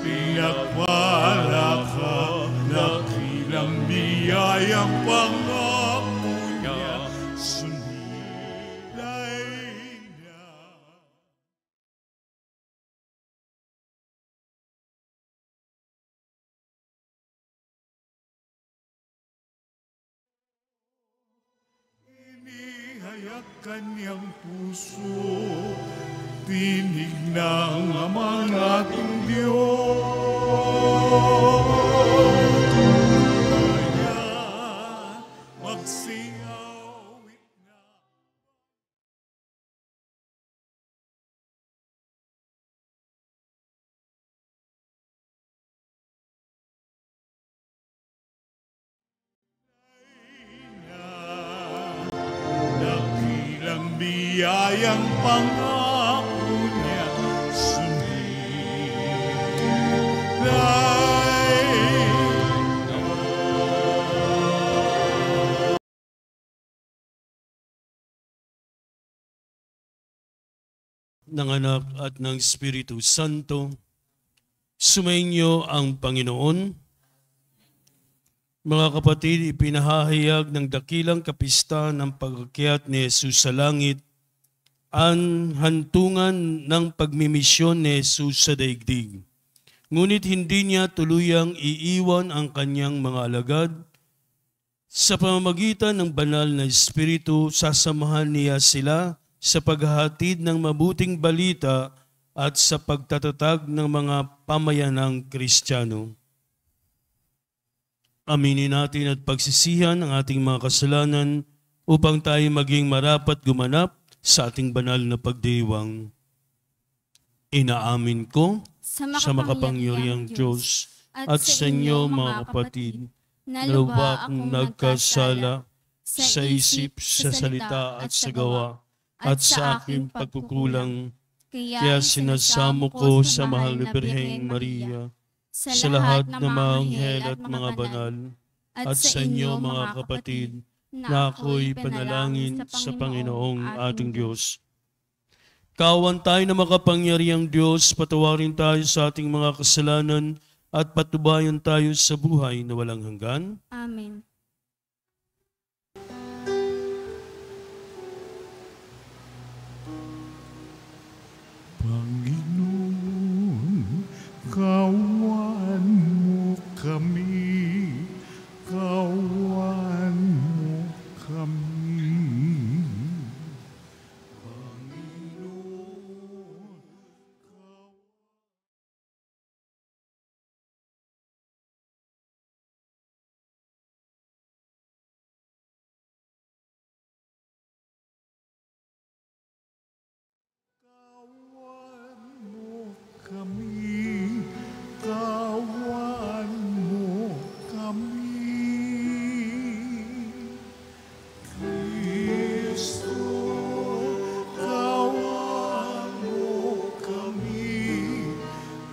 Pinagpala ka, nakilang biyayang pangako niya, sumilay na. Inihayag kanyang puso, tinig ng Amang ating Diyos. Kaya magsiawit na. Nakilang biyayang pangako niya, ng Anak at ng Espiritu Santo, sumainyo ang Panginoon. Mga kapatid, ipinahahayag ng dakilang kapista ng pag-akyat ni Jesus sa langit ang hantungan ng pagmimisyon ni Jesus sa daigdig. Ngunit hindi niya tuluyang iiwan ang kanyang mga alagad. Sa pamamagitan ng banal na Espiritu, sasamahan niya sila sa paghahatid ng mabuting balita at sa pagtatatag ng mga pamayanang Kristiyano. Aminin natin at pagsisihan ang ating mga kasalanan upang tayo maging marapat gumanap sa ating banal na pagdiriwang. Inaamin ko sa makapangyarihang Diyos at sa inyo mga kapatid na lubha akong nagkasala sa isip, sa salita at sa gawa at sa aking pagkukulang. Kaya sinasamo ko sa mahal na Birheng Maria, sa lahat ng mga anghel at mga banal, at sa inyo mga kapatid, na ako'y panalangin sa Panginoong ating Diyos. Kawan tayo na makapangyarihang Diyos, patawarin tayo sa ating mga kasalanan at patubayan tayo sa buhay na walang hanggan. Amen. Panginoon, kawan mo kami, kawan mo kami. Panginoon, kami, kawan mo kami. Kristo, kawan mo kami,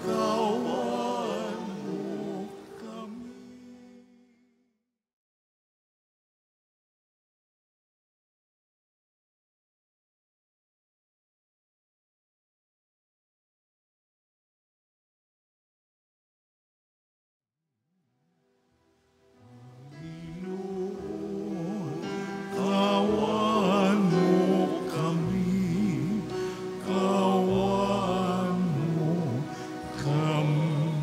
kawan mo kami. Kawan mo kami, kawan mo kami.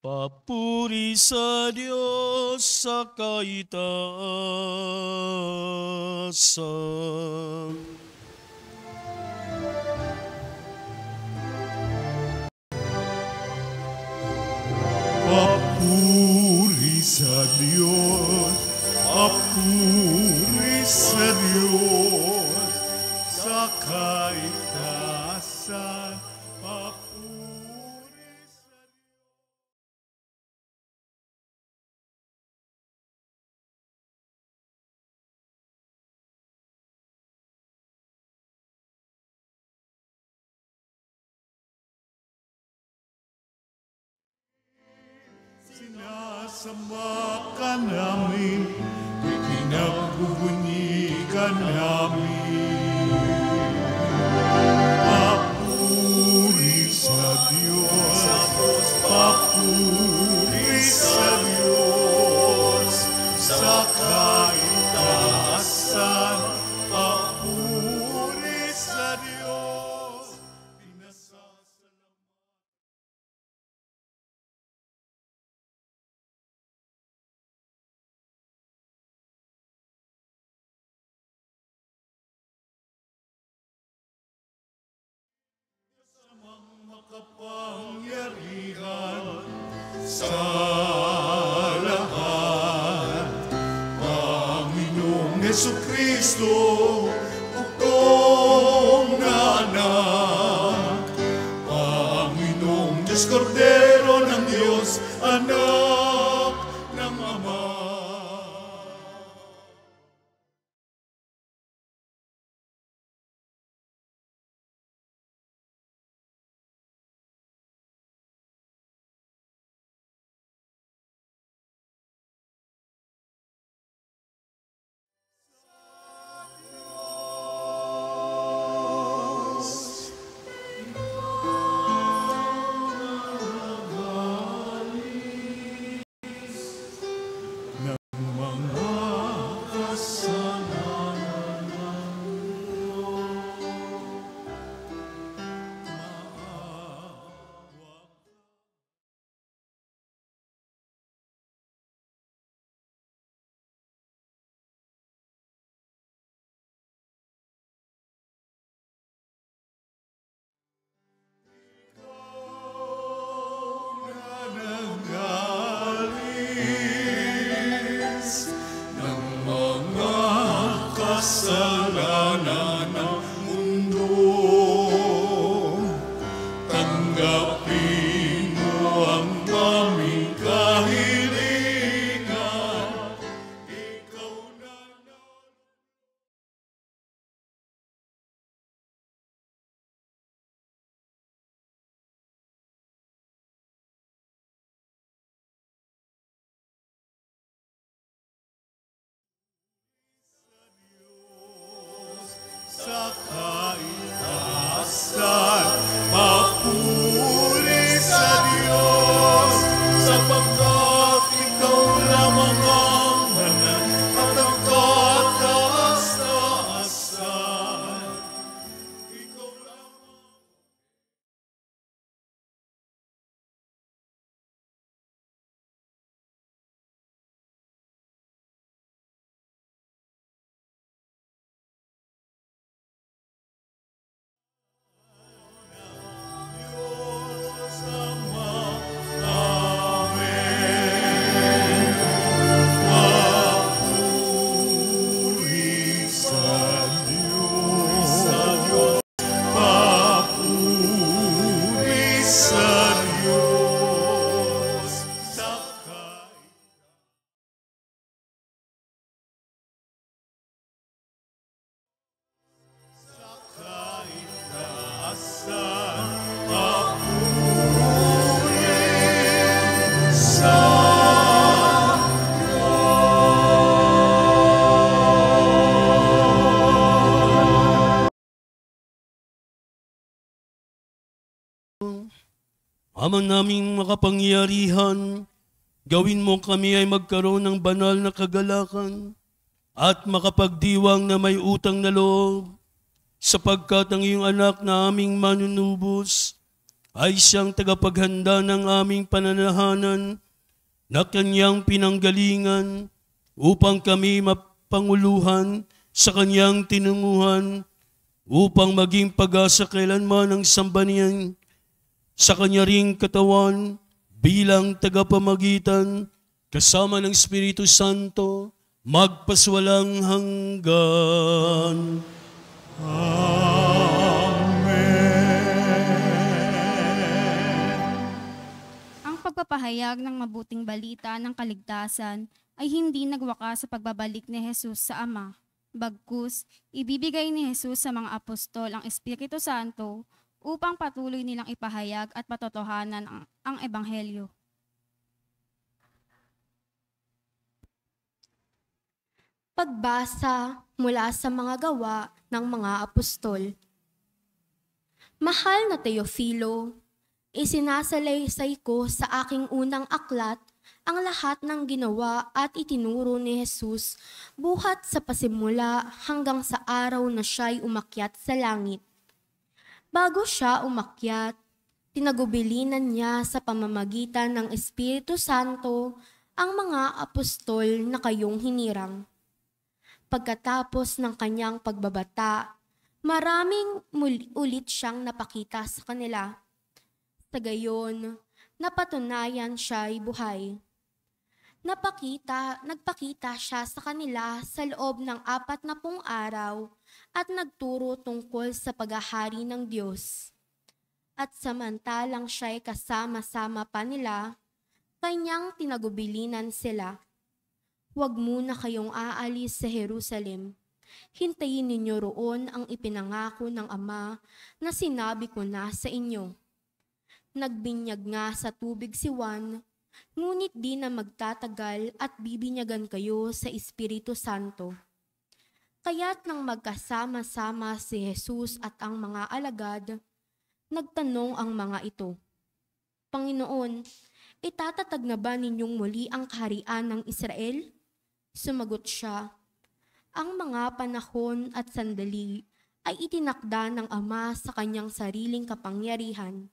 Papuri sa Diyos sa kaitaasan. Papuri sa Diyos, papuri sa Diyos, sa kaitaasan, papuri sa Sinasamba ka namin, pinagbubunyi ka namin. Makapangyarihan sa lahat, Panginoong Jesucristo, bugtong na anak, Panginoong Diyos, Kordero ng Diyos, anak ng Ama. Kasalanan ng mundo, tanggapin mo ang aming kahilingan, ikaw na sa kaitaasan, papuri sa Diyos, sapagkat ikaw lamang ang banal at ang kataas-taasan. Ikaw lamang. Ama naming makapangyarihan, gawin mo kami ay magkaroon ng banal na kagalakan at makapagdiwang na may utang na loob, sapagkat ang iyong anak na aming manunubos ay siyang tagapaghanda ng aming pananahanan na kanyang pinanggalingan upang kami mapanguluhan sa kanyang tinunguhan upang maging pag-asa kailanman ng sambanian sa kanya ring katawan bilang tagapamagitan kasama ng Espiritu Santo magpaswalang hanggan. Ang pagpapahayag ng mabuting balita ng kaligtasan ay hindi nagwakas sa pagbabalik ni Jesus sa Ama. Bagkus, ibibigay ni Jesus sa mga apostol ang Espiritu Santo upang patuloy nilang ipahayag at patotohanan ang Ebanghelyo. Pagbasa mula sa mga gawa ng mga apostol. Mahal na Teofilo, isinasalaysay ko sa aking unang aklat ang lahat ng ginawa at itinuro ni Jesus buhat sa pasimula hanggang sa araw na siya'y umakyat sa langit. Bago siya umakyat, tinagubilinan niya sa pamamagitan ng Espiritu Santo ang mga apostol na kayong hinirang. Pagkatapos ng kanyang pagbabata, maraming ulit siyang napakita sa kanila. Tagayon, napatunayan siya'y buhay. Nagpakita siya sa kanila sa loob ng 40 araw at nagturo tungkol sa paghahari ng Diyos. At samantalang siya'y kasama-sama pa nila, kanyang tinagubilinan sila. Huwag muna kayong aalis sa Jerusalem. Hintayin ninyo roon ang ipinangako ng Ama na sinabi ko na sa inyo. Nagbinyag nga sa tubig si Juan, ngunit di na magtatagal at bibinyagan kayo sa Espiritu Santo. Kaya't nang magkasama-sama si Jesus at ang mga alagad, nagtanong ang mga ito, Panginoon, itatatag na ba ninyong muli ang kaharian ng Israel? Sumagot siya, ang mga panahon at sandali ay itinakda ng Ama sa kanyang sariling kapangyarihan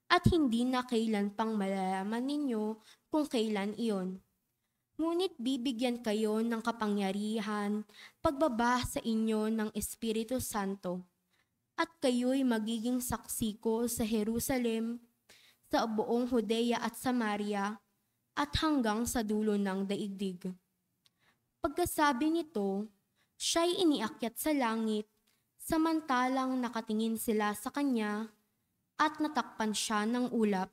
at hindi na kailan pang malalaman ninyo kung kailan iyon. Ngunit bibigyan kayo ng kapangyarihan pagbaba sa inyo ng Espiritu Santo at kayo'y magiging saksi ko sa Jerusalem, sa buong Judea at Samaria at hanggang sa dulo ng daigdig. Pagkasabi nito, siya'y iniakyat sa langit, samantalang nakatingin sila sa kanya at natakpan siya ng ulap.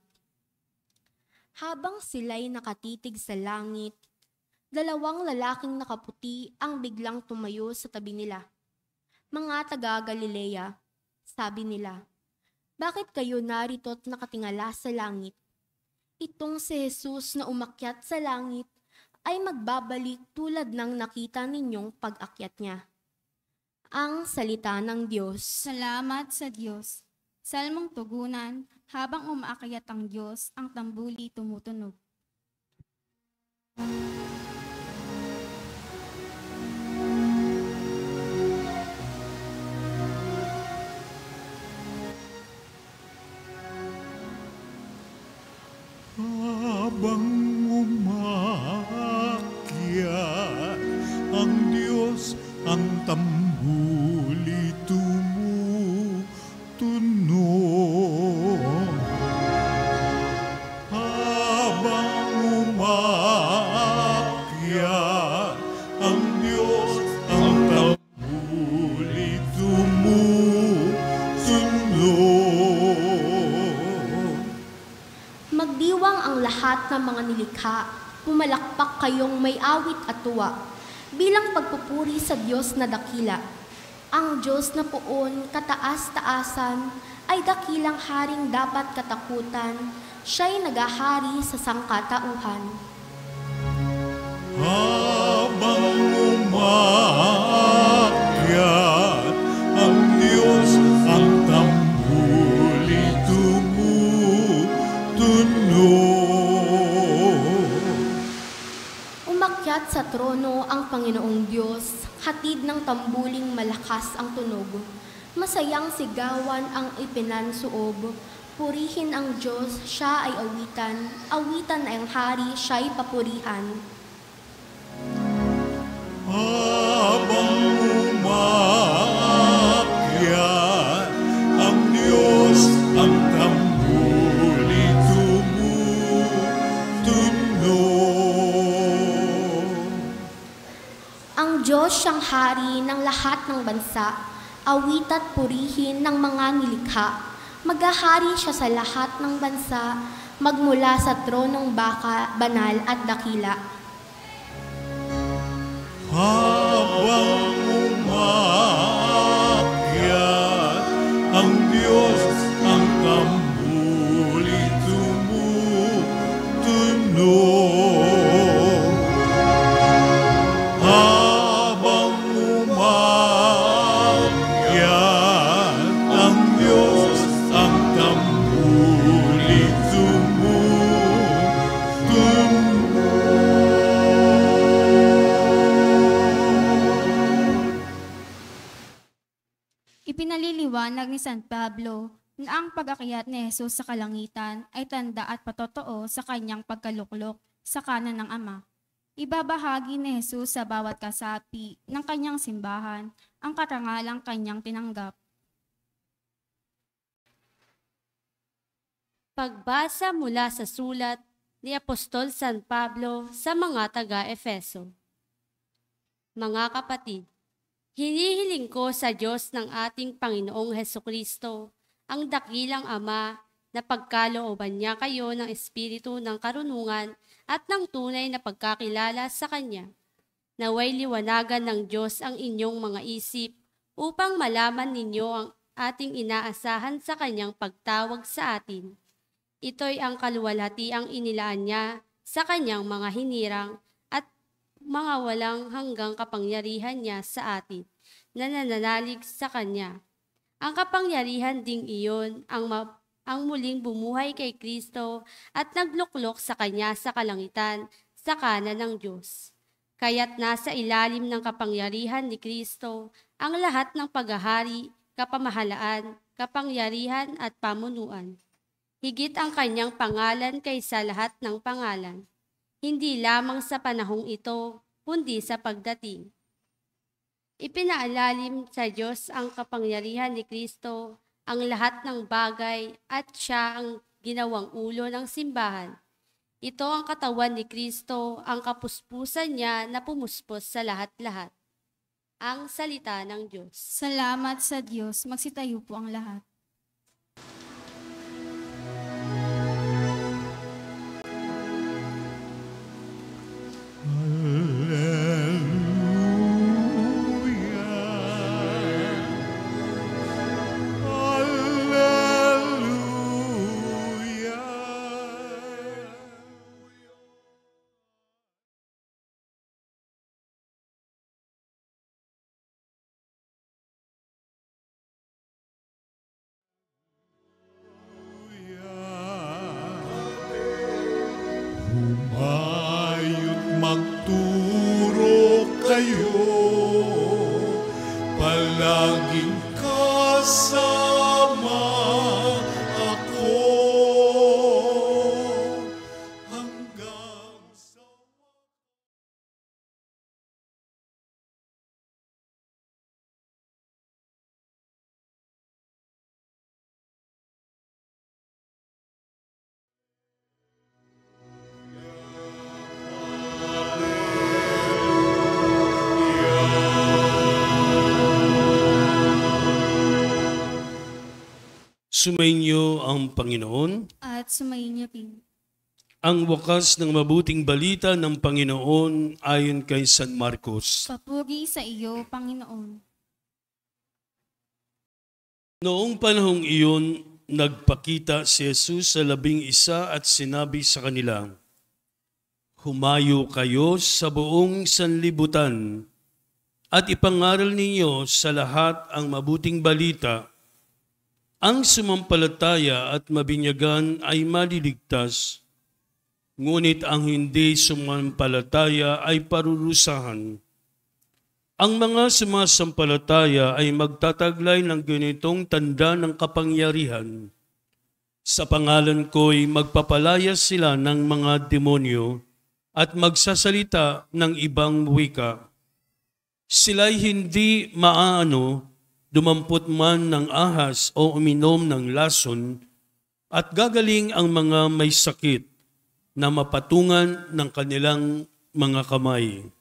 Habang sila'y nakatitig sa langit, 2 lalaking nakaputi ang biglang tumayo sa tabi nila. Mga taga-Galilea, sabi nila, bakit kayo narito't nakatingala sa langit? Itong si Jesus na umakyat sa langit ay magbabalik tulad ng nakita ninyong pag-akyat niya. Ang salita ng Diyos. Salamat sa Diyos. Salmong tugunan, habang umaakyat ang Diyos, ang tambuli tumutunog. Habang umakyat ang Diyos, ang tambuli tumutunog. Habang umakyat ang Diyos, ang tambuli tumutunog. Magdiwang ang lahat ng mga nilikha, pumalakpak kayong may awit at tuwa, bilang pagpupuri sa Diyos na dakila. Ang Diyos na poon kataas-taasan ay dakilang haring dapat katakutan, siya'y nagahari sa sangkatauhan. Habang umakyat ang Diyos, ang tambuli tumutunog. Umakyat sa trono ang Panginoong Diyos, hatid ng tambuling malakas ang tunog. Masayang sigawan ang ipinansuob, purihin ang Diyos, siya ay awitan, awitan ay ang hari, siya'y papurihan. Habang umakyat ang Diyos, ang tambuli tumutunog. Ang Diyos siyang hari ng lahat ng bansa, awit at purihin ng mga nilikha. Maghahari siya sa lahat ng bansa, magmula sa tronong baka, banal at dakila. Habang umakyat ang Diyos, ang tambuli tumutunog. Habang umakyat ang Diyos, ang tambuli tumutunog. Ipinaliliwanag ni San Pablo na ang pag-akyat ni Jesus sa kalangitan ay tanda at patotoo sa kanyang pagkaluklok sa kanan ng Ama. Ibabahagi ni Jesus sa bawat kasapi ng kanyang simbahan ang karangalang kanyang tinanggap. Pagbasa mula sa sulat ni Apostol San Pablo sa mga taga-Efeso. Mga kapatid, hinihiling ko sa Diyos ng ating Panginoong Hesukristo, ang dakilang Ama, na pagkalooban niya kayo ng espiritu ng karunungan at ng tunay na pagkakilala sa Kanya. Naway liwanagan ng Diyos ang inyong mga isip upang malaman ninyo ang ating inaasahan sa Kanyang pagtawag sa atin. Ito'y ang kaluwalhatiang inilaan niya sa Kanyang mga hinirang at mga walang hanggang kapangyarihan niya sa atin na nananalig sa Kanya. Ang kapangyarihan ding iyon ang muling bumuhay kay Kristo at nagluklok sa Kanya sa kalangitan sa kanan ng Diyos. Kaya't nasa ilalim ng kapangyarihan ni Kristo ang lahat ng paghahari, kapamahalaan, kapangyarihan at pamunuan. Higit ang Kanyang pangalan kaysa lahat ng pangalan, hindi lamang sa panahong ito, kundi sa pagdating. Ipinaalalim sa Diyos ang kapangyarihan ni Kristo, ang lahat ng bagay at siya ang ginawang ulo ng simbahan. Ito ang katawan ni Kristo, ang kapuspusan niya na pumuspos sa lahat-lahat. Ang salita ng Diyos. Salamat sa Diyos. Magsitayo po ang lahat. Humayot magturo kayo, palaging kasama ako hanggang sa Sumainyo ang Panginoon. At sumayin niyo pin. Ang wakas ng mabuting balita ng Panginoon ayon kay San Marcos. Papuri sa iyo, Panginoon. Noong panahong iyon, nagpakita si Jesus sa 11 at sinabi sa kanila, "Humayo kayo sa buong sanlibutan at ipangaral ninyo sa lahat ang mabuting balita. Ang sumampalataya at mabinyagan ay maliligtas, ngunit ang hindi sumampalataya ay parurusahan. Ang mga sumasampalataya ay magtataglay ng ganitong tanda ng kapangyarihan. Sa pangalan ko'y magpapalaya sila ng mga demonyo at magsasalita ng ibang wika. Sila'y hindi maaano, dumampot man ng ahas o uminom ng lason, at gagaling ang mga may sakit na mapatungan ng kanilang mga kamay."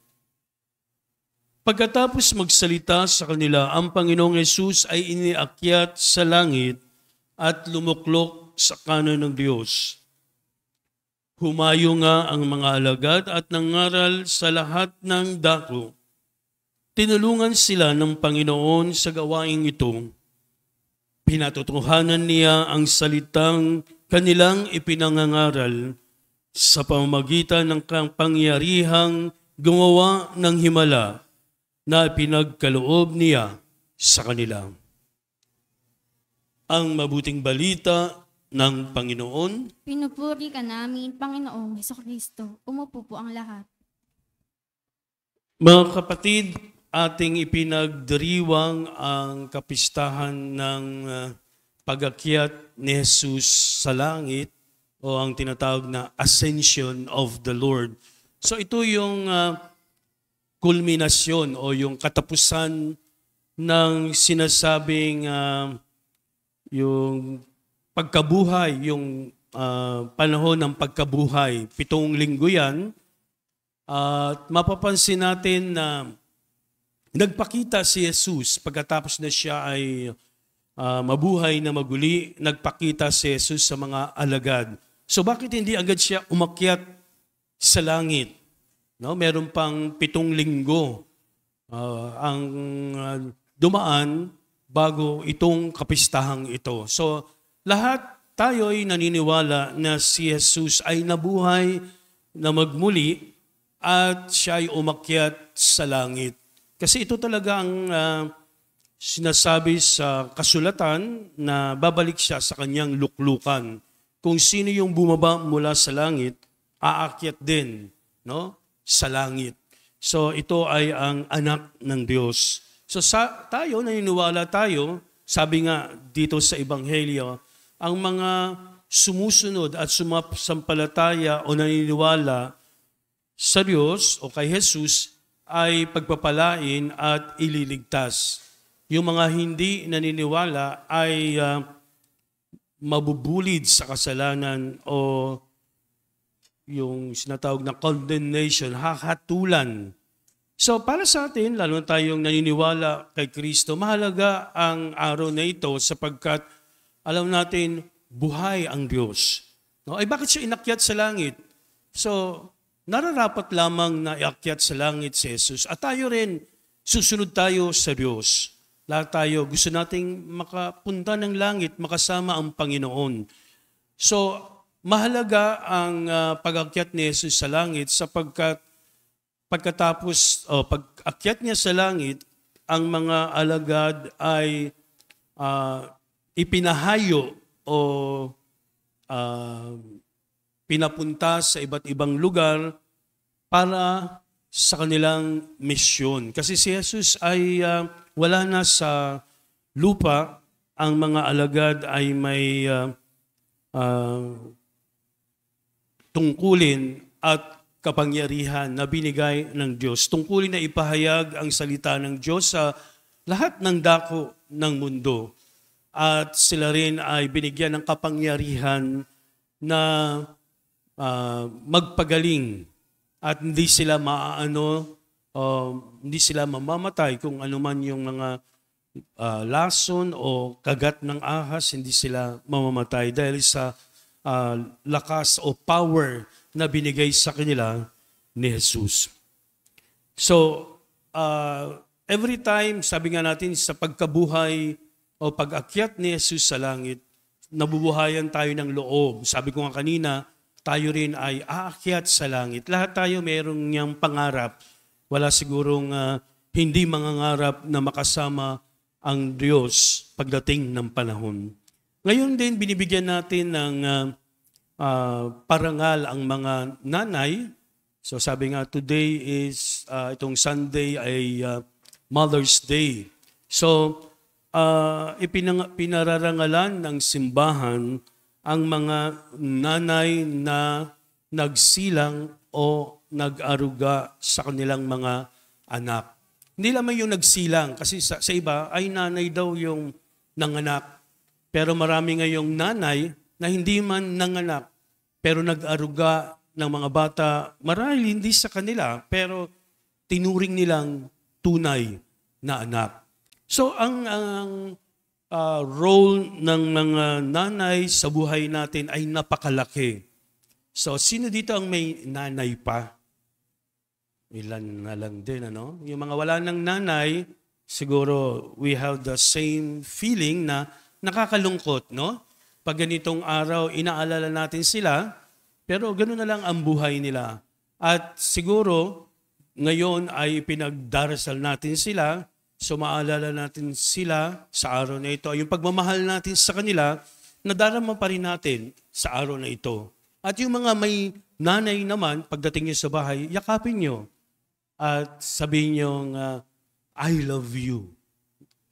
Pagkatapos magsalita sa kanila, ang Panginoong Hesus ay iniakyat sa langit at lumuklok sa kanan ng Diyos. Humayo nga ang mga alagad at nangaral sa lahat ng dako. Tinulungan sila ng Panginoon sa gawaing ito. Pinatotohanan niya ang salitang kanilang ipinangangaral sa pamamagitan ng kapangyarihang gumawa ng himala na pinagkaloob niya sa kanila. Ang mabuting balita ng Panginoon. Pinupuri ka namin, Panginoong Hesukristo. Umupo po ang lahat. Mga kapatid, ating ipinagdiriwang ang kapistahan ng pag-akyat ni Jesus sa langit o ang tinatawag na Ascension of the Lord. So ito yung kulminasyon o yung katapusan ng sinasabing yung pagkabuhay, yung panahon ng pagkabuhay. 7 linggo yan. At mapapansin natin na nagpakita si Jesus pagkatapos na siya ay mabuhay na maguli, nagpakita si Jesus sa mga alagad. So bakit hindi agad siya umakyat sa langit? No, meron pang 7 linggo ang dumaan bago itong kapistahang ito. So lahat tayo ay naniniwala na si Jesus ay nabuhay na magmuli at siya ay umakyat sa langit. Kasi ito talaga ang sinasabi sa kasulatan na babalik siya sa kanyang luklukan. Kung sino yung bumaba mula sa langit, aakyat din, no, sa langit. So ito ay ang anak ng Diyos. So tayo, naniniwala tayo, sabi nga dito sa Ebanghelyo, ang mga sumusunod at sumasampalataya o naniniwala sa Diyos o kay Jesus ay pagpapalain at ililigtas. Yung mga hindi naniniwala ay mabubulid sa kasalanan o yung sinatawag na condemnation, hahatulan. So para sa atin, lalo na tayong naniniwala kay Kristo, mahalaga ang araw na ito sapagkat alam natin, buhay ang Diyos. No? Ay bakit siya inakyat sa langit? So, nararapat lamang na iakyat sa langit si Jesus. At tayo rin, susunod tayo sa Diyos. Lahat tayo, gusto nating makapunta ng langit, makasama ang Panginoon. So, mahalaga ang pag-akyat ni Jesus sa langit sapagkat pagkatapos, pag-akyat niya sa langit, ang mga alagad ay ipinahayo o pinapunta sa iba't ibang lugar para sa kanilang misyon. Kasi si Jesus ay wala na sa lupa, ang mga alagad ay may tungkulin at kapangyarihan na binigay ng Diyos. Tungkulin na ipahayag ang salita ng Diyos sa lahat ng dako ng mundo. At sila rin ay binigyan ng kapangyarihan na magpagaling at hindi sila hindi sila mamamatay kung ano man yung mga lason o kagat ng ahas, hindi sila mamamatay dahil sa lakas o power na binigay sa kanila ni Jesus. So, every time, sabi nga natin, sa pagkabuhay o pag-akyat ni Jesus sa langit, nabubuhayan tayo ng loob. Sabi ko nga kanina, tayo rin ay aakyat sa langit. Lahat tayo mayroong niyang pangarap. Wala sigurong hindi mangangarap na makasama ang Diyos pagdating ng panahon. Ngayon din, binibigyan natin ng parangal ang mga nanay. So sabi nga, today is, itong Sunday ay Mother's Day. So, pinararangalan ng simbahan ang mga nanay na nagsilang o nag-aruga sa kanilang mga anak. Hindi lamang yung nagsilang, kasi sa iba ay nanay daw yung nanganak. Pero marami ngayong nanay na hindi man nanganak, pero nag-aruga ng mga bata, marahil hindi sa kanila, pero tinuring nilang tunay na anak. So ang role ng mga nanay sa buhay natin ay napakalaki. So sino dito ang may nanay pa? Ilan na lang din, ano? Yung mga wala ng nanay, siguro we have the same feeling na nakakalungkot, no? Pag ganitong araw, inaalala natin sila, pero gano'n na lang ang buhay nila. At siguro, ngayon ay pinagdarasal natin sila, so maalala natin sila sa araw na ito. Yung pagmamahal natin sa kanila, nadarama pa rin natin sa araw na ito. At yung mga may nanay naman, pagdating nyo sa bahay, yakapin nyo. At sabihin nyo, I love you.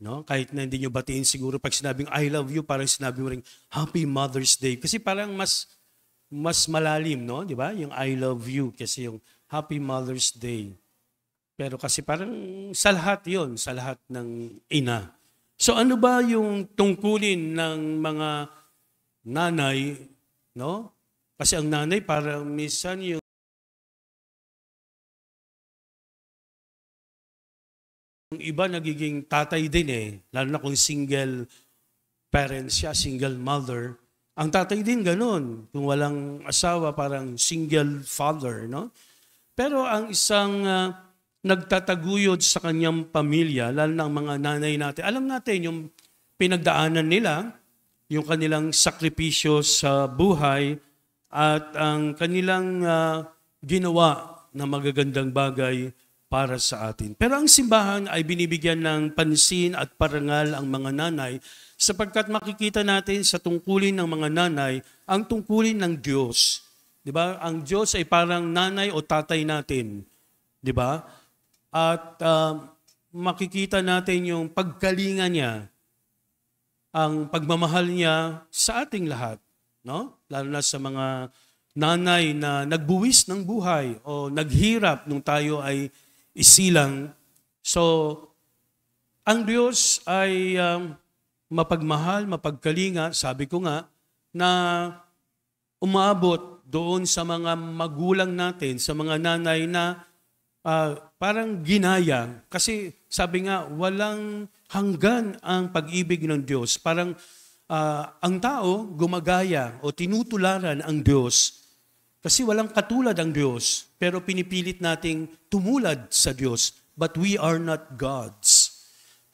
No? Kahit na hindi nyo batiin siguro pag sinabing I love you, parang sinabi mo rin Happy Mother's Day. Kasi parang mas malalim, no? Di ba? Yung I love you kasi yung Happy Mother's Day. Pero kasi parang sa lahat yun, sa lahat ng ina. So ano ba yung tungkulin ng mga nanay no? Kasi ang nanay parang minsan yung iba nagiging tatay din eh, lalo na kung single parent siya, single mother. Ang tatay din ganun, kung walang asawa parang single father, no? Pero ang isang nagtataguyod sa kanyang pamilya, lalo na ang mga nanay natin, alam natin yung pinagdaanan nila, yung kanilang sakripisyo sa buhay at ang kanilang ginawa na magagandang bagay para sa atin. Pero ang simbahan ay binibigyan ng pansin at parangal ang mga nanay sapagkat makikita natin sa tungkulin ng mga nanay ang tungkulin ng Diyos. 'Di ba? Ang Diyos ay parang nanay o tatay natin. 'Di ba? At makikita natin yung pagkalinga niya, ang pagmamahal niya sa ating lahat, no? Lalo na sa mga nanay na nagbuwis ng buhay o naghirap nung tayo ay isilang. So, ang Diyos ay mapagmahal, mapagkalinga, sabi ko nga, na umabot doon sa mga magulang natin, sa mga nanay na parang ginaya. Kasi sabi nga, walang hanggan ang pag-ibig ng Diyos. Parang ang tao gumagaya o tinutularan ang Diyos. Kasi walang katulad ang Diyos, pero pinipilit nating tumulad sa Diyos. But we are not gods.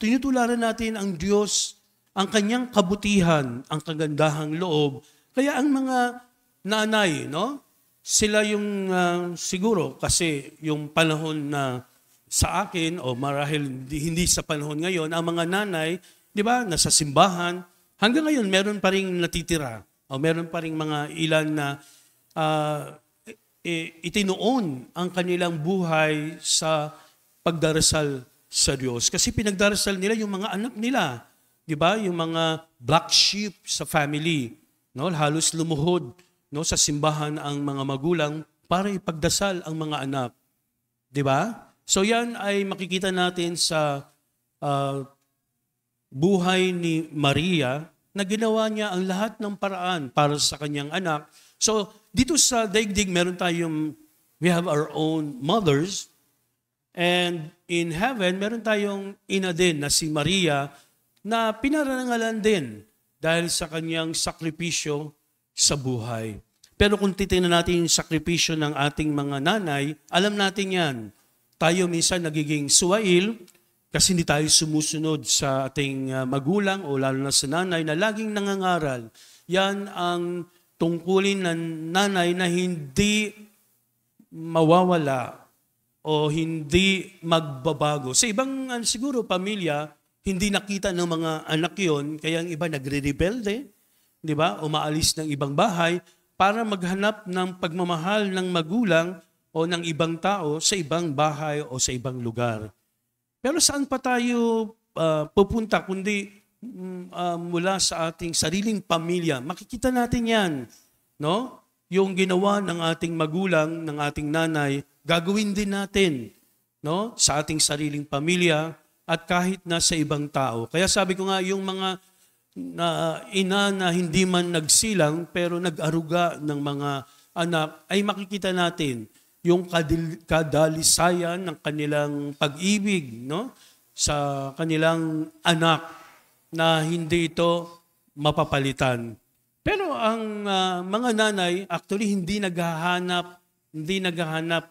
Tinutularan natin ang Diyos, ang kanyang kabutihan, ang kagandahang loob. Kaya ang mga nanay, no? Sila yung siguro kasi yung panahon na sa akin o marahil hindi sa panahon ngayon, ang mga nanay, di ba, nasa simbahan, hanggang ngayon meron pa ring natitira o meron pa ring mga ilan na itinuon ang kanilang buhay sa pagdarasal sa Diyos. Kasi pinagdarasal nila yung mga anak nila, di ba? Yung mga black sheep sa family, no? Halos lumuhod, no, sa simbahan ang mga magulang para ipagdasal ang mga anak, di ba? So yan ay makikita natin sa buhay ni Maria na ginawa niya ang lahat ng paraan para sa kanyang anak. So, dito sa daigdig, we have our own mothers, and in heaven, meron tayong ina din na si Maria na pinarangalan din dahil sa kanyang sakripisyo sa buhay. Pero kung titingnan natin yung sakripisyo ng ating mga nanay, alam natin yan. Tayo minsan nagiging suwail kasi hindi tayo sumusunod sa ating magulang o lalo na sa nanay na laging nangangaral. Yan ang tungkulin ng nanay na hindi mawawala o hindi magbabago. Sa ibang siguro pamilya, hindi nakita ng mga anak yon, kaya ang iba nagre-rebelde, di ba? Umaalis ng ibang bahay para maghanap ng pagmamahal ng magulang o ng ibang tao sa ibang bahay o sa ibang lugar. Pero saan pa tayo pupunta kundi mula sa ating sariling pamilya? Makikita natin yan, no? Yung ginawa ng ating magulang, ng ating nanay, gagawin din natin, no? Sa ating sariling pamilya at kahit na sa ibang tao. Kaya sabi ko nga, yung mga ina na hindi man nagsilang pero nag-aruga ng mga anak, ay makikita natin yung kadalisayan ng kanilang pag-ibig, no? Sa kanilang anak na hindi ito mapapalitan. Pero ang mga nanay actually hindi naghahanap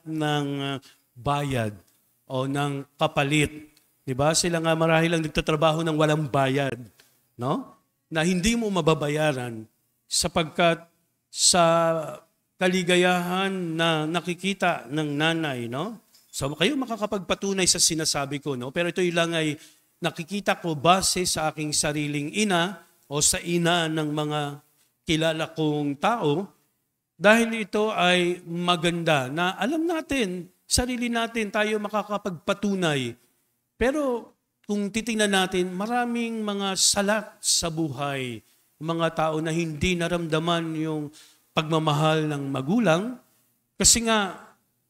ng bayad o ng kapalit. 'Di ba? Sila nga marahil lang nagtatrabaho ng walang bayad, no? Na hindi mo mababayaran sapagkat sa kaligayahan na nakikita ng nanay, no? So kayo makakapagpatunay sa sinasabi ko, no? Pero ito lang ay nakikita ko base sa aking sariling ina o sa ina ng mga kilala kong tao dahil ito ay maganda na alam natin, sarili natin tayo makakapagpatunay. Pero kung titingnan natin, maraming mga salat sa buhay, mga tao na hindi naramdaman yung pagmamahal ng magulang. Kasi nga,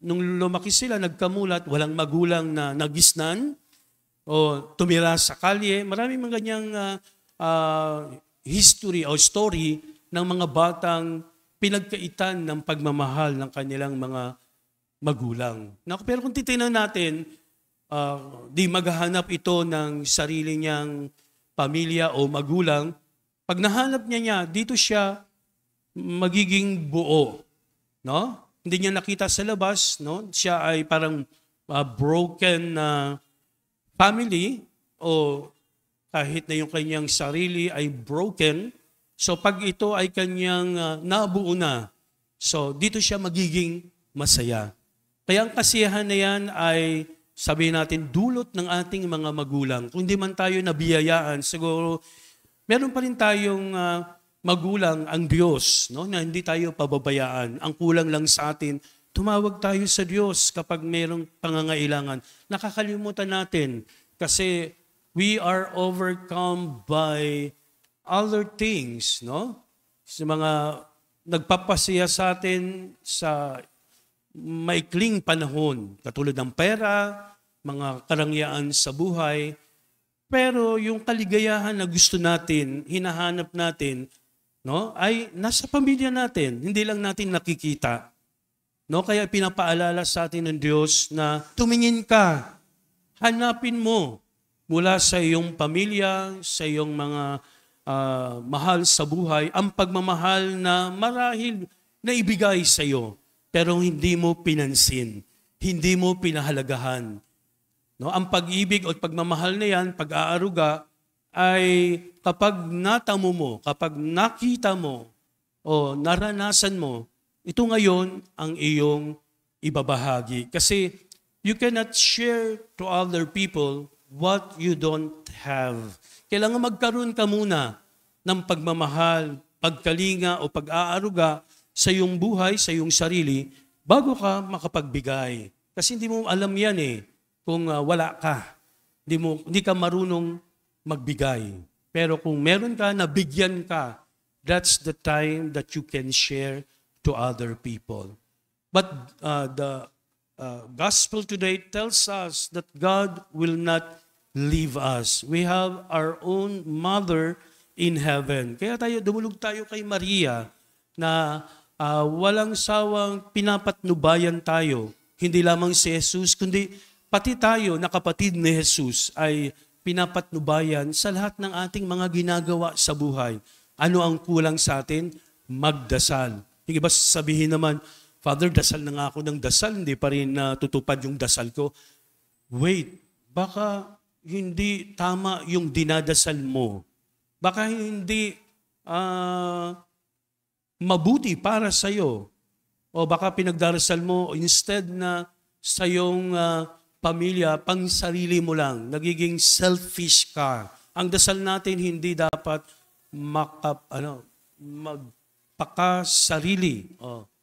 nung lumaki sila, nagkamulat, walang magulang na nagisnan o tumira sa kalye. Maraming mga ganyang history o story ng mga batang pinagkaitan ng pagmamahal ng kanilang mga magulang. Pero kung titingnan natin, di maghahanap ito ng sarili niyang pamilya o magulang. Pag nahanap niya, dito siya magiging buo. No? Hindi niya nakita sa labas. No? Siya ay parang broken family o kahit na yung kanyang sarili ay broken. So pag ito ay kanyang nabuo na, so dito siya magiging masaya. Kaya ang kasiyahan na yan ay sabihin natin dulot ng ating mga magulang. Kung di man tayo nabiyayaan, siguro meron pa rin tayong magulang ang Diyos, no? Na hindi tayo pababayaan. Ang kulang lang sa atin, tumawag tayo sa Diyos kapag mayroong pangangailangan. Nakakalimutan natin kasi we are overcome by other things, no? Sa mga nagpapasaya sa atin sa maikling panahon, katulad ng pera, mga karangyaan sa buhay. Pero yung kaligayahan na gusto natin, hinahanap natin, no, ay nasa pamilya natin, hindi lang natin nakikita. No, kaya pinapaalala sa atin ng Diyos na tumingin ka, hanapin mo mula sa iyong pamilya, sa iyong mga mahal sa buhay, ang pagmamahal na marahil na ibigay sa iyo, pero hindi mo pinansin, hindi mo pinahalagahan. No, ang pag-ibig o pagmamahal na yan, pag-aaruga, ay kapag natamo mo, kapag nakita mo o naranasan mo, ito ngayon ang iyong ibabahagi. Kasi you cannot share to other people what you don't have. Kailangan magkaroon ka muna ng pagmamahal, pagkalinga o pag-aaruga sa iyong buhay, sa iyong sarili, bago ka makapagbigay. Kasi hindi mo alam yan kung wala ka. Hindi ka marunong magbigay. Pero kung meron ka, nabigyan ka, that's the time that you can share to other people. But the gospel today tells us that God will not leave us. We have our own mother in heaven. Kaya dumulog tayo kay Maria na walang sawang pinapatnubayan tayo. Hindi lamang si Jesus, kundi pati tayo na kapatid ni Jesus ay pinapatnubayan sa lahat ng ating mga ginagawa sa buhay. Ano ang kulang sa atin? Magdasal. Hindi ba sabihin naman, Father, dasal na nga ako ng dasal, hindi pa rin natutupad yung dasal ko. Wait, baka hindi tama yung dinadasal mo. Baka hindi mabuti para sa'yo. O baka pinagdarasal mo instead na sa iyong pamilya, pang sarili mo lang. Nagiging selfish ka. Ang dasal natin hindi dapat magpakasarili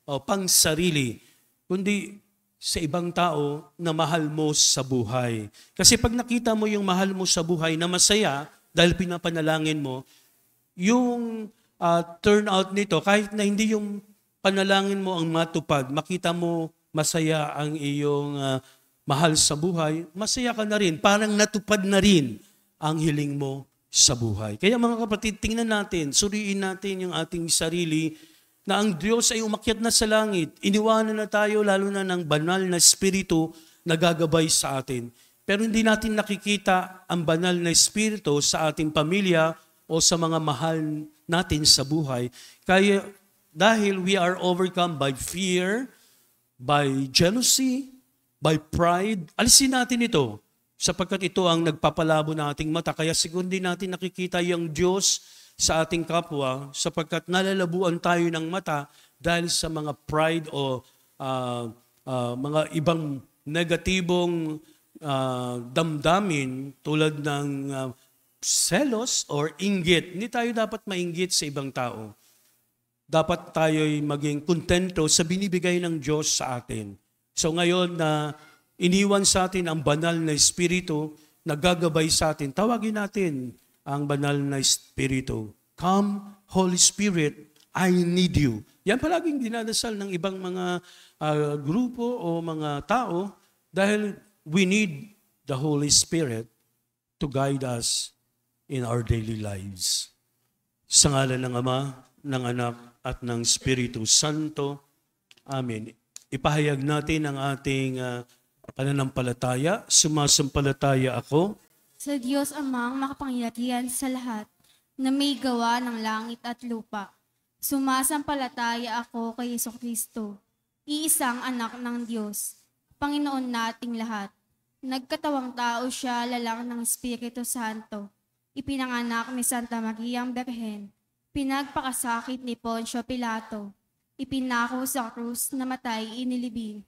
o pang sarili, kundi sa ibang tao na mahal mo sa buhay. Kasi pag nakita mo yung mahal mo sa buhay na masaya dahil pinapanalangin mo, yung turnout nito, kahit na hindi yung panalangin mo ang matupad, makita mo masaya ang iyong mahal sa buhay, masaya ka na rin. Parang natupad na rin ang hiling mo sa buhay. Kaya mga kapatid, tingnan natin, suriin natin yung ating sarili na ang Diyos ay umakyat na sa langit. Iniwanan na tayo lalo na ng banal na espiritu na gagabay sa atin. Pero hindi natin nakikita ang banal na espiritu sa ating pamilya o sa mga mahal natin sa buhay. Kaya dahil we are overcome by fear, by jealousy, by pride, alisin natin ito sapagkat ito ang nagpapalabo ng ating mata. Kaya siguro hindi natin nakikita yung Diyos sa ating kapwa sapagkat nalalabuan tayo ng mata dahil sa mga pride o mga ibang negatibong damdamin tulad ng selos or inggit. Hindi tayo dapat mainggit sa ibang tao. Dapat tayo'y maging kontento sa binibigay ng Diyos sa atin. So ngayon na iniwan sa atin ang banal na espiritu na gagabay sa atin, tawagin natin ang banal na espiritu. Come, Holy Spirit, I need you. Yan palaging dinadasal ng ibang mga grupo o mga tao dahil we need the Holy Spirit to guide us in our daily lives. Sa ngalan ng Ama, ng Anak, at ng Espiritu Santo. Amen. Ipahayag natin ang ating pananampalataya. Sumasampalataya ako Sa Diyos Amang makapangyarihan sa lahat, na may gawa ng langit at lupa. Sumasampalataya ako kay Jesucristo, iisang anak ng Diyos, Panginoon nating lahat. Nagkatawang tao siya lalang ng Espiritu Santo. Ipinanganak ni Santa Maria ang Berhen. Pinagpakasakit ni Poncio Pilato. Ipinako sa krus, namatay, inilibing.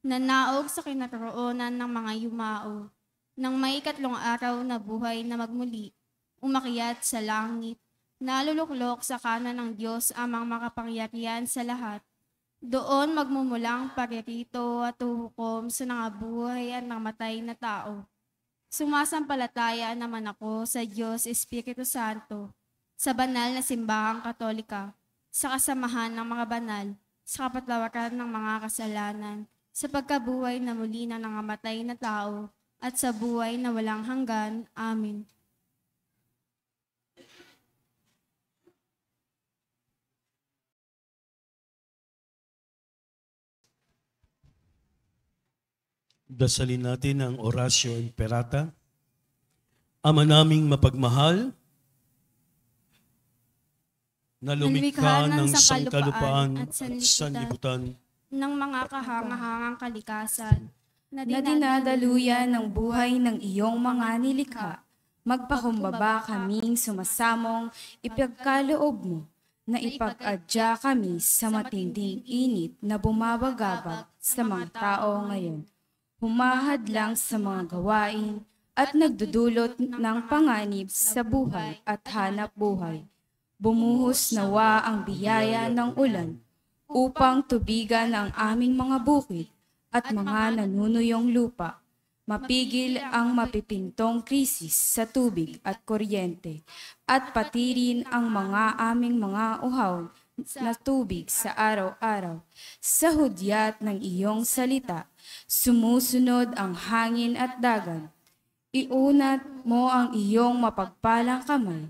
Nanaog sa kinataroonan ng mga yumao. Nang may ikatlong araw na buhay na magmuli, umakyat sa langit, naluluklok sa kanan ng Diyos Amang makapangyarihan sa lahat. Doon magmumulang paririto at uhukom sa nangabuhay at namatay na tao. Sumasampalataya naman ako sa Diyos Espiritu Santo, sa banal na simbahang katolika, sa kasamahan ng mga banal, sa kapatawaran ng mga kasalanan, sa pagkabuhay na muli ng nangamatay na tao, at sa buhay na walang hanggan. Amen. Dasalin natin ang Oratio Imperata. Ama naming mapagmahal, na lumikha ng sangkalupaan at sanlibutan ng mga kahangahangang kalikasan, na dinadaluyan ng buhay ng iyong mga nilikha, magpakumbaba kaming sumasamong ipagkaloob mo, na ipag-adya kami sa matinding init na bumabagabag sa mga tao ngayon. Humahad lang sa mga gawain at nagdudulot ng panganib sa buhay at hanap buhay. Bumuhos nawa ang biyaya ng ulan upang tubigan ang aming mga bukid at mga nanunuyong lupa. Mapigil ang mapipintong krisis sa tubig at kuryente at pati rin ang mga aming mga uhaw na tubig sa araw-araw. Sa hudyat ng iyong salita, sumusunod ang hangin at dagat. Iunat mo ang iyong mapagpalang kamay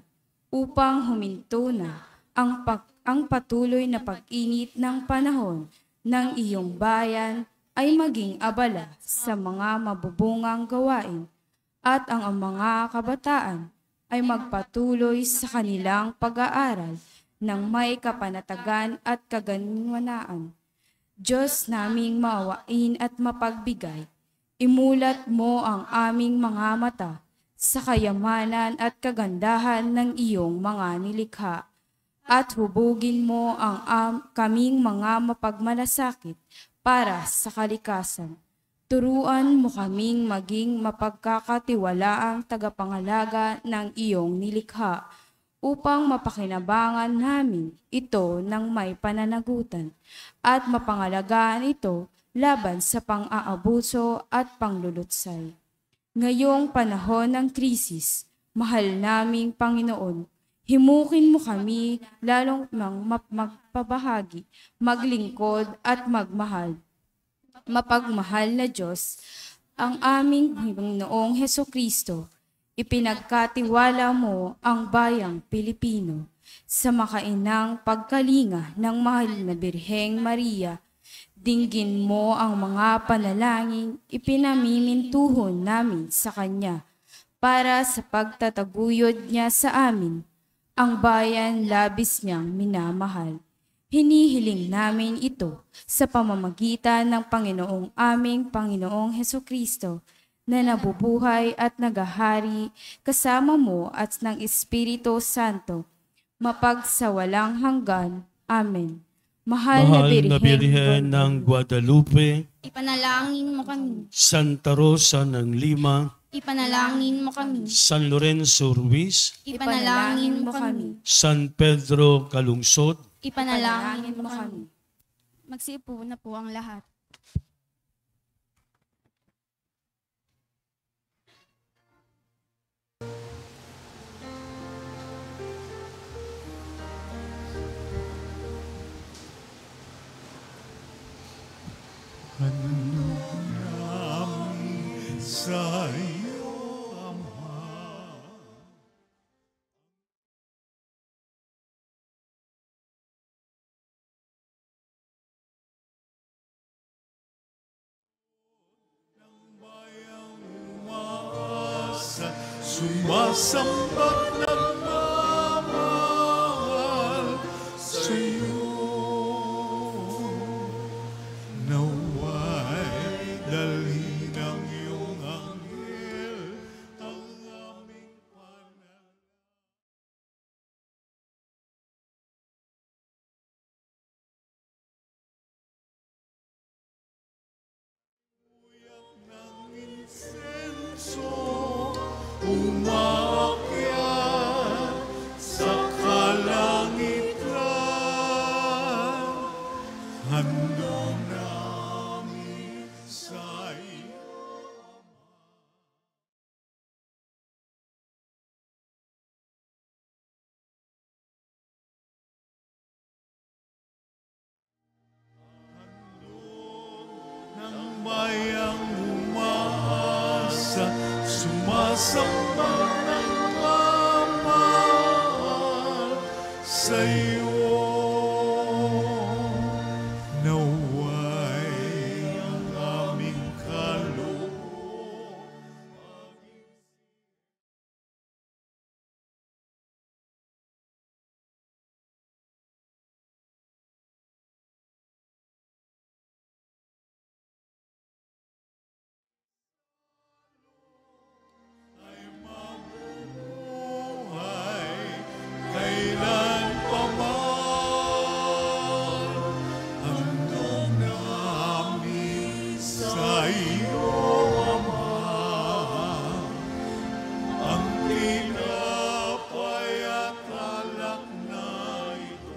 upang huminto na ang patuloy na pag-init ng panahon ng iyong bayan ay maging abala sa mga mabubungang gawain at ang mga kabataan ay magpatuloy sa kanilang pag-aaral ng may kapanatagan at kaganwanaan. Diyos naming maawain at mapagbigay, imulat mo ang aming mga mata sa kayamanan at kagandahan ng iyong mga nilikha, at hubugin mo ang kaming mga mapagmalasakit para sa kalikasan. Turuan mo kaming maging mapagkakatiwalaang tagapangalaga ng iyong nilikha, upang mapakinabangan namin ito ng may pananagutan at mapangalagaan ito laban sa pang-aabuso at panglulutsay. Ngayong panahon ng krisis, mahal naming Panginoon, himukin mo kami lalong magpabahagi, maglingkod at magmahal. Mapagmahal na Diyos, ang aming Panginoong Hesukristo, ipinagkatiwala mo ang bayang Pilipino sa makainang pagkalinga ng mahal na Birheng Maria. Dinggin mo ang mga panalangin ipinamimintuhon namin sa Kanya para sa pagtataguyod niya sa amin, ang bayan labis niyang minamahal. Hinihiling namin ito sa pamamagitan ng Panginoong aming Panginoong Hesukristo, na nabubuhay at nagahari kasama mo at ng Espiritu Santo, mapagsawalang hanggan. Amen. Mahal na Birhen ng Guadalupe, Ipanalangin mo kami. Santa Rosa ng Lima, Ipanalangin mo kami. San Lorenzo Ruiz, Ipanalangin mo kami. San Pedro Calungsod, Ipanalangin mo kami. Magsiupo na po ang lahat. Sa'yo sumasamba't nagmamahal sa'yo. Nawa'y dalhin ng iyong anghel ang aming panalangin. Ng insenso umakyat sa kalangitan, handog namin sa iyo. Ng bayang umaasa, sumasamba ng mamahal sa'yo. Nawa'y ang aming kaloob buhay kailan pa man. Handog namin sa iyo, Ama, ang tinapay at alak na ito.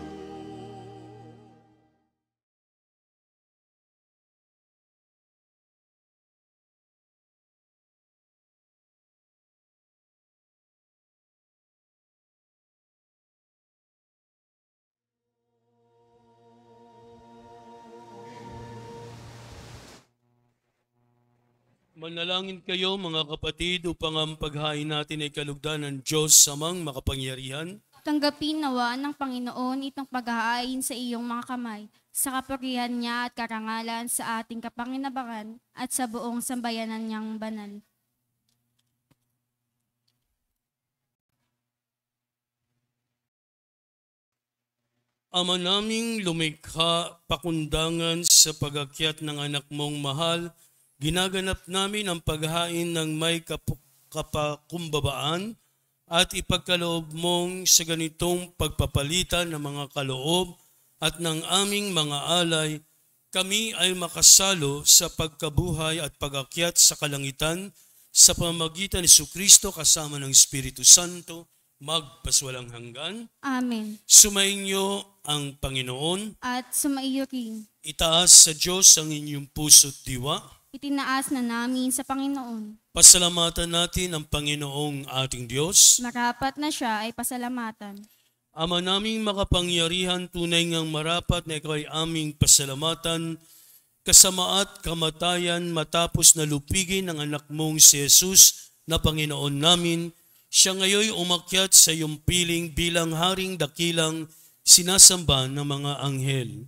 Manalangin kayo mga kapatid upang ang paghain natin ay kalugdan ng Diyos Amang makapangyarihan. Tanggapin nawa ng Panginoon itong paghahain sa iyong mga kamay, sa kapurihan niya at karangalan sa ating kapanginabangan at sa buong sambayanan niyang banal. Ama naming lumikha pakundangan sa pag-akyat ng anak mong mahal, ginaganap namin ang paghain ng may kapakumbabaan at ipagkaloob mong sa ganitong pagpapalitan ng mga kaloob at ng aming mga alay, kami ay makasalo sa pagkabuhay at pag-akyat sa kalangitan sa pamamagitan ni Jesucristo kasama ng Espiritu Santo, magpaswalang hanggan. Amen. Sumainyo ang Panginoon. At sumaiyo rin. Itaas sa Diyos ang inyong puso't diwa. Itinaas na namin sa Panginoon. Pasalamatan natin ang Panginoong ating Diyos. Marapat na siya ay pasalamatan. Ama naming makapangyarihan, tunay ngang marapat na ikaw ay aming pasalamatan, kasama at kamatayan matapos na lupigin ang anak mong si Jesus na Panginoon namin. Siya ngayon umakyat sa iyong piling bilang haring dakilang sinasamba ng mga anghel.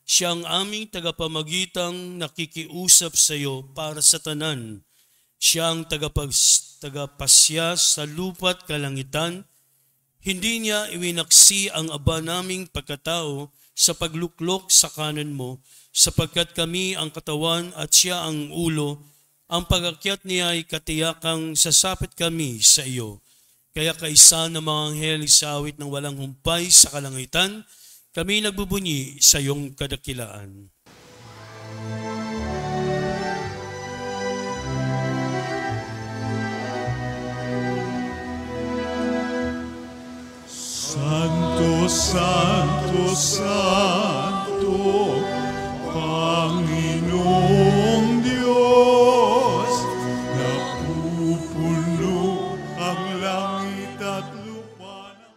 Siya ang aming tagapamagitang nakikiusap sa iyo para sa tanan. Siya ang tagapasya sa lupa't kalangitan. Hindi niya iwinaksi ang aba naming pagkatao sa pagluklok sa kanan mo, sapagkat kami ang katawan at siya ang ulo. Ang pag-akyat niya ay katiyakang sasapit kami sa iyo. Kaya kaisa ng mga anghel sa awit ng walang humpay sa kalangitan, kami nagbubunyi sa iyong kadakilaan. Santo, Santo, Santo, Panginoong Diyos, napupuno ang langit at lupa ng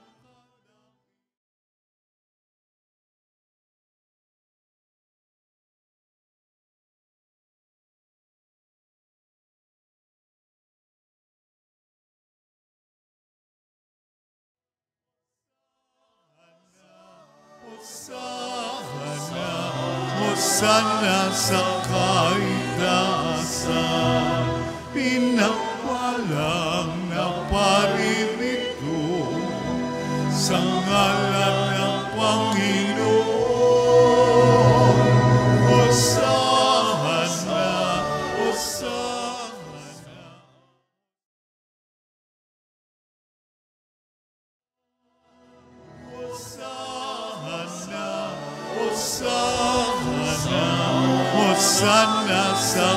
Hosana, Hosana sa kaitaasan, pinagpalang na pa rin ito sa ngalan ng Panginoon. Hosana, Hosana. Hosana, Hosana, Hosana sa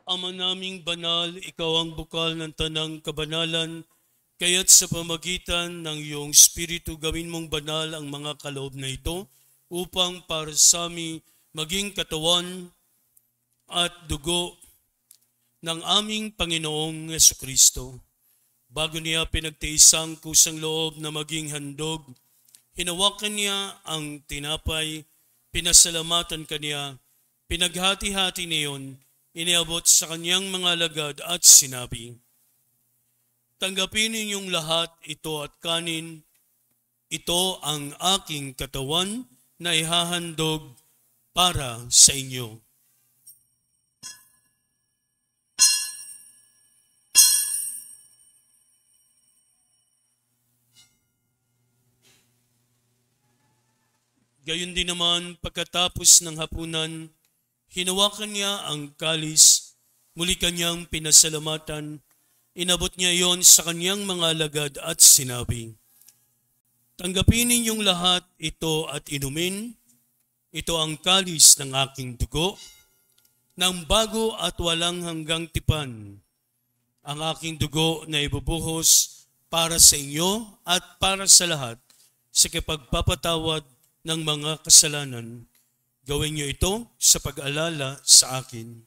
Ama naming banal, ikaw ang bukal ng tanang kabanalan, kaya't sa pamagitan ng iyong Espiritu gawin mong banal ang mga kaloob na ito upang para sa amin maging katawan at dugo ng aming Panginoong Jesucristo. Bago niya pinagtiisang kusang loob na maging handog, hinawakan niya ang tinapay, pinasalamatan kaniya, pinaghati-hati niyon, iniabot sa kanyang mga alagad at sinabi, "Tanggapin ninyong lahat ito at kanin, ito ang aking katawan na ihahandog para sa inyo." Gayon din naman pagkatapos ng hapunan, hinawakan niya ang kalis, muli kanyang pinasalamatan, inabot niya iyon sa kanyang mga alagad at sinabi, "Tanggapin ninyong lahat ito at inumin, ito ang kalis ng aking dugo, ng bago at walang hanggang tipan, ang aking dugo na ibubuhos para sa inyo at para sa lahat sa kapagpapatawad ng mga kasalanan. Gawin niyo ito sa pag-alala sa akin."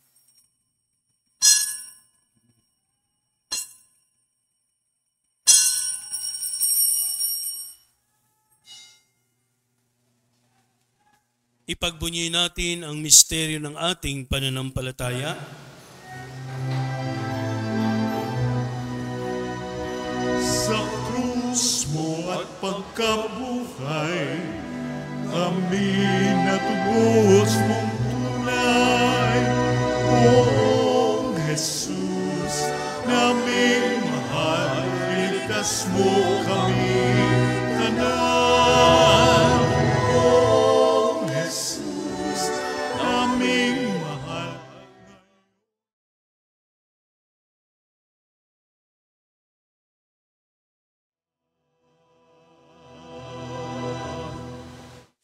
Ipagbunyi natin ang misteryo ng ating pananampalataya. Sa krus mo at pagkabuhay, kami natubos mong tunay. Poong Jesus, naming mahal, iligtas mo kami tanan. Poong Jesus, naming mahal.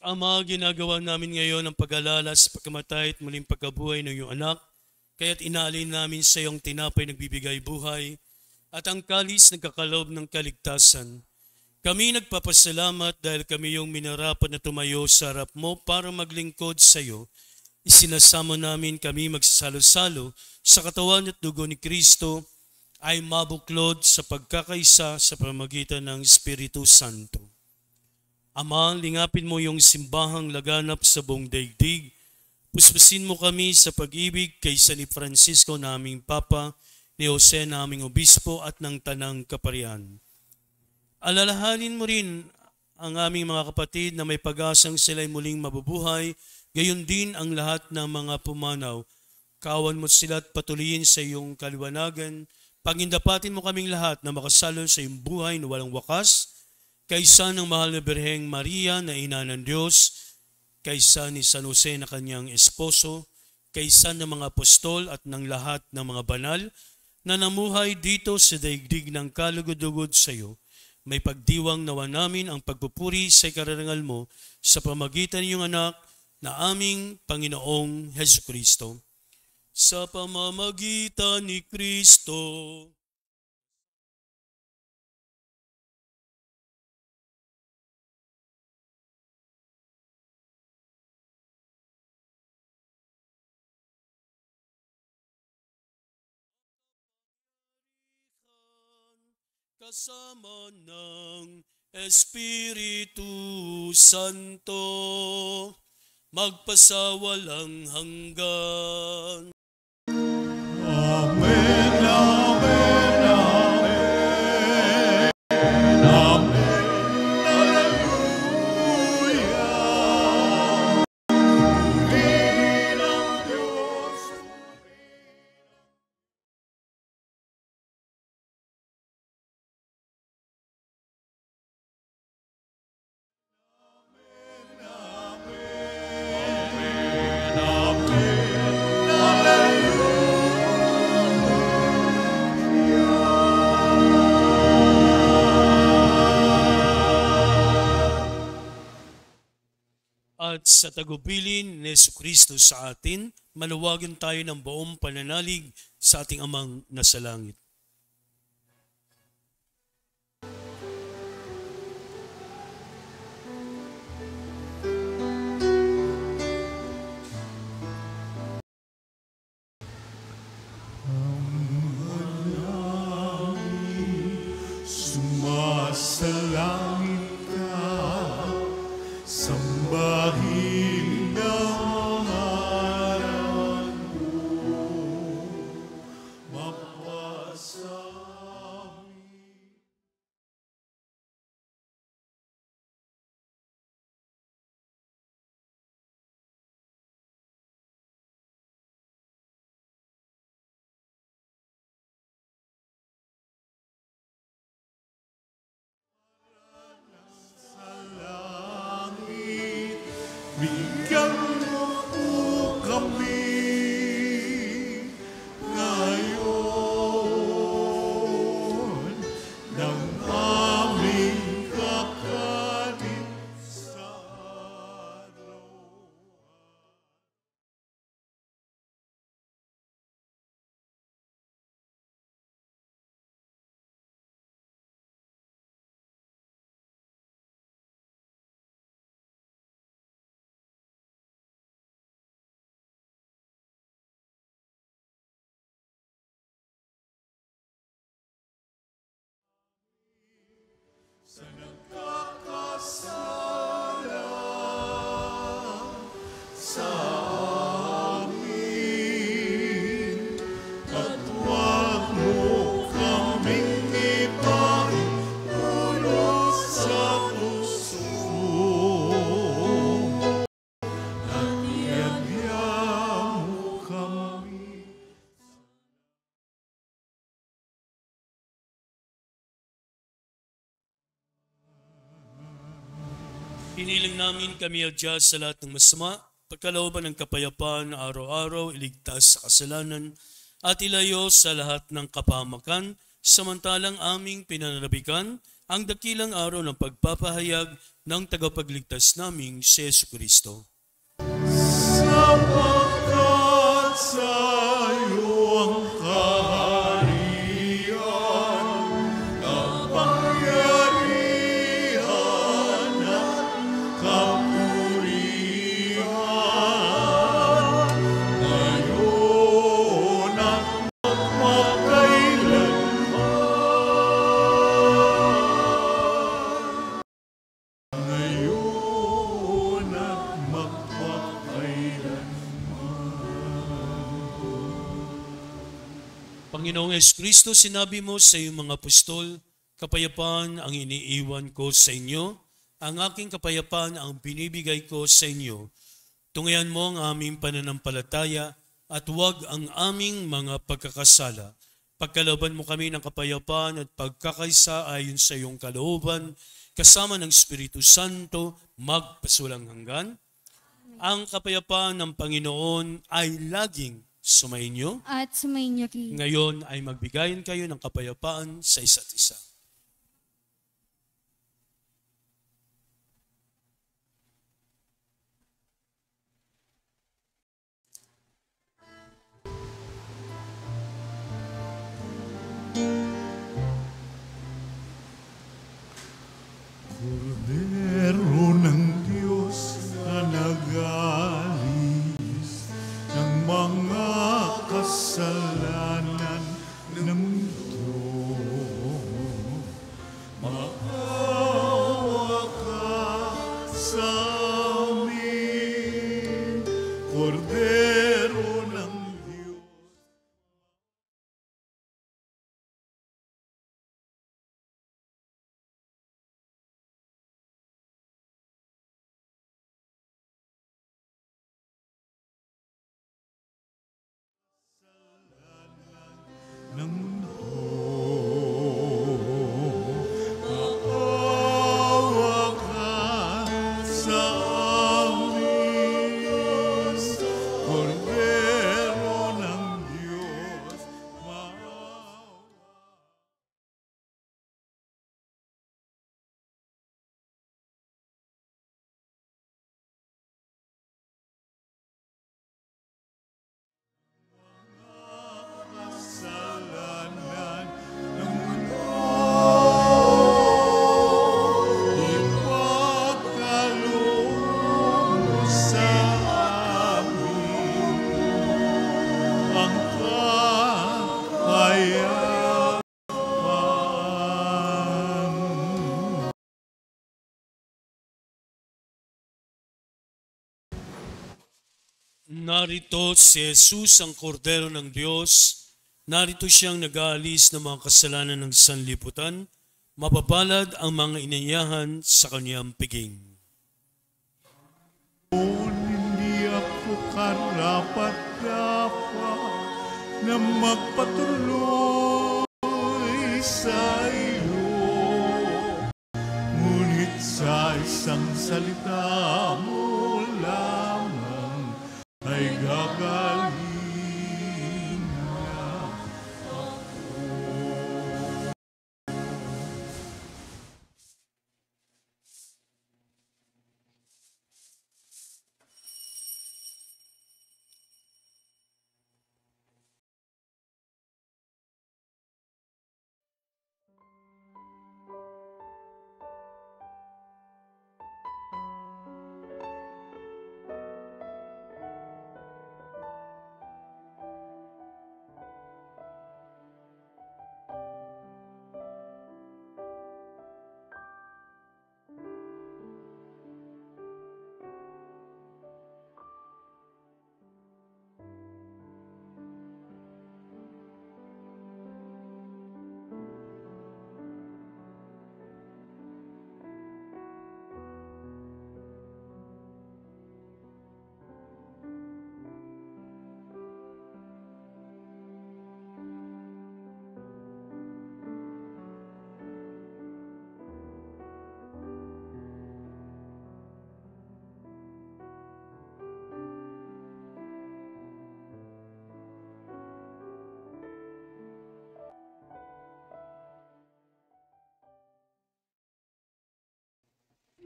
Ama, ginagawa namin ngayon ang pag-alala sa pagkamatay at muling pagkabuhay ng iyong anak, kaya't inaalin namin sa iyong tinapay nagbibigay buhay at ang kalis nagkakalob ng kaligtasan. Kami nagpapasalamat dahil kami yung minarapat na tumayo sa harap mo para maglingkod sa iyo. Isinasamo namin kami magsasalo-salo sa katawan at dugo ni Kristo ay mabuklod sa pagkakaisa sa pamamagitan ng Espiritu Santo. Ama, lingapin mo yung simbahang laganap sa buong daigdig. Puspusin mo kami sa pag-ibig kaysa ni Francisco naming Papa, ni Jose naming Obispo at ng Tanang Kaparian. Alalahanin mo rin ang aming mga kapatid na may pag-asang sila'y muling mabubuhay, gayon din ang lahat ng mga pumanaw. Kawan mo sila at patuloyin sa iyong kaliwanagan. Pagindapatin mo kaming lahat na makasalo sa iyong buhay na walang wakas, kaysa ng mahal na Birheng Maria na ina ng Diyos, kaysa ni San Jose na kanyang esposo, kaysa ng mga apostol at ng lahat ng mga banal na namuhay dito sa daigdig ng kalugod-lugod sa iyo. May pagdiwang nawa namin ang pagpupuri sa ikarangal mo sa pamagitan ng iyong anak na aming Panginoong Jesucristo. Sa pamamagitan ni Kristo, kasama ng Espiritu Santo, magpasawalang hanggan. Amen, amen, amen. Amen, hallelujah. at sa tagubilin ni Jesucristo sa atin, maluwagan tayo ng buong pananalig sa ating Amang nasa langit. Sumasalangit ka, sambahin ang ngalan mo, mapasami. Bigyan mo po kami ngayon ng aming kakanin sa araw. Sa nagkakasala sa amin, at huwag mo kaming ipahiulog sa puso, at iagya mo kami. Hiniling namin kami adya sa lahat ng masama, pagkalooban ng kapayapaan na araw-araw iligtas sa kasalanan at ilayo sa lahat ng kapahamakan, samantalang aming pinananabikan ang dakilang araw ng pagpapahayag ng tagapagligtas naming si Jesucristo. Sapagkat sa'yo ang kaharian, kapangyarihan at kapurihan, ngayon at magpakailanman. Ngayon at magpakailanman. Panginoong Jesucristo, sinabi mo sa iyong mga apostol, kapayapaan ang iniiwan ko sa inyo, ang aking kapayapaan ang binibigay ko sa inyo. Tungayan mo ang aming pananampalataya at huwag ang aming mga pagkakasala. Pagkalooban mo kami ng kapayapaan at pagkakaisa ayon sa iyong kalooban, kasama ng Espiritu Santo, magpasulang hanggan. Ang kapayapaan ng Panginoon ay laging sumainyo. At sumainyo rin. Ngayon ay magbigayan kayo ng kapayapaan sa isa't isa. Kordero ng Diyos na nag-alis ng mga kasalanan ng mundo, maawa ka sa amin, Kordero ng Diyos. Ng mundo, maawa ka sa amin, Narito si Jesus, ang kordero ng Diyos. Narito siyang nag-aalis ng mga kasalanan ng sanlibutan. Mapapalad ang mga inayahan sa kanyang piging. Hindi ako karapat-dapat na magpatuloy sa iyo. Ngunit sa isang salita mo lamang ay gagaling na ako.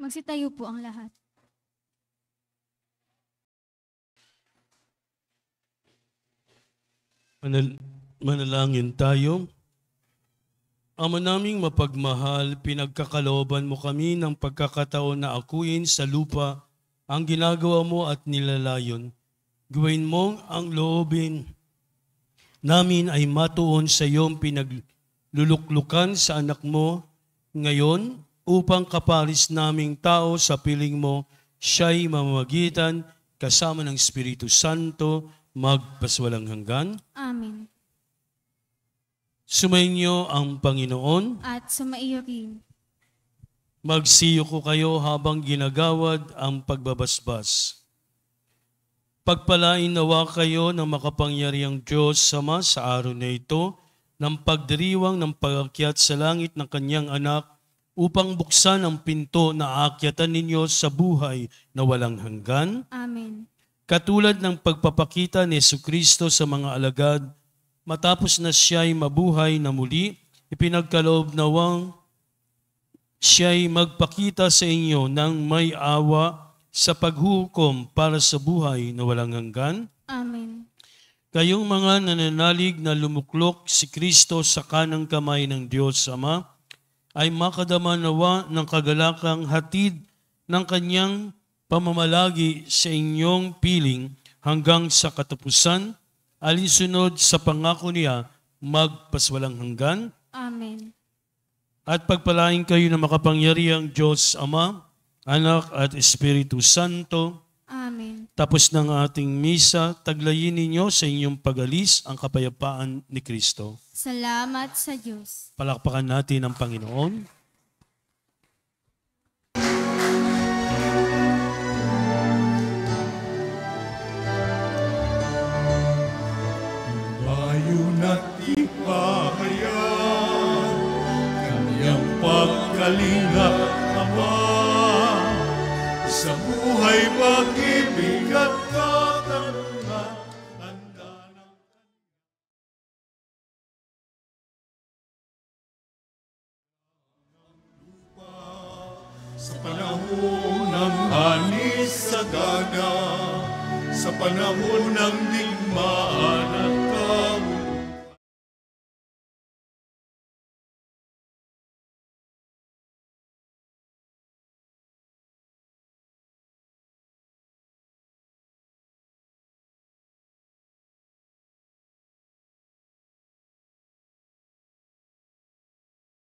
Magsitayo po ang lahat. Manalangin tayo. Ama naming mapagmahal, pinagkakalooban mo kami ng pagkakataon na akuin sa lupa ang ginagawa mo at nilalayon. Gawin mo ang loobin namin ay matuon sa iyong pinagluluklukan sa anak mo ngayon upang kaparis naming tao sa piling mo, siya'y mamamagitan kasama ng Espiritu Santo magpaswalang hanggan. Amen. Sumainyo ang Panginoon. At sumaiyo rin. Magsiyo ko kayo habang ginagawad ang pagbabasbas. Pagpalain nawa kayo ng makapangyarihang Diyos Ama sa araw na ito ng pagdiriwang ng pag-akyat sa langit ng kanyang anak upang buksan ang pinto na aakyatan ninyo sa buhay na walang hanggan. Amen. Katulad ng pagpapakita ni Jesucristo sa mga alagad, matapos na siya'y mabuhay na muli, ipinagkaloob nawang siya'y magpakita sa inyo ng may awa sa paghukom para sa buhay na walang hanggan. Amen. Kayong mga nananalig na lumuklok si Kristo sa kanang kamay ng Diyos Ama, ay makadama nawa ng kagalakang hatid ng kanyang pamamalagi sa inyong piling hanggang sa katapusan, alinsunod sa pangako niya magpaswalang hanggan. Amen. At pagpalain kayo ng makapangyarihang Diyos Ama, Anak at Espiritu Santo. Amen. Tapos ng ating misa, taglayin ninyo sa inyong pag-alis ang kapayapaan ni Kristo. Salamat sa Diyos. Palakpakan natin ang Panginoon. Ngayon at ipahayan kanyang pagkalinga, Ama, sa buhay pag-ibig at katarungan, handa ng lupa sa panahon ng anis sa dagat, sa panahon ng digmaan.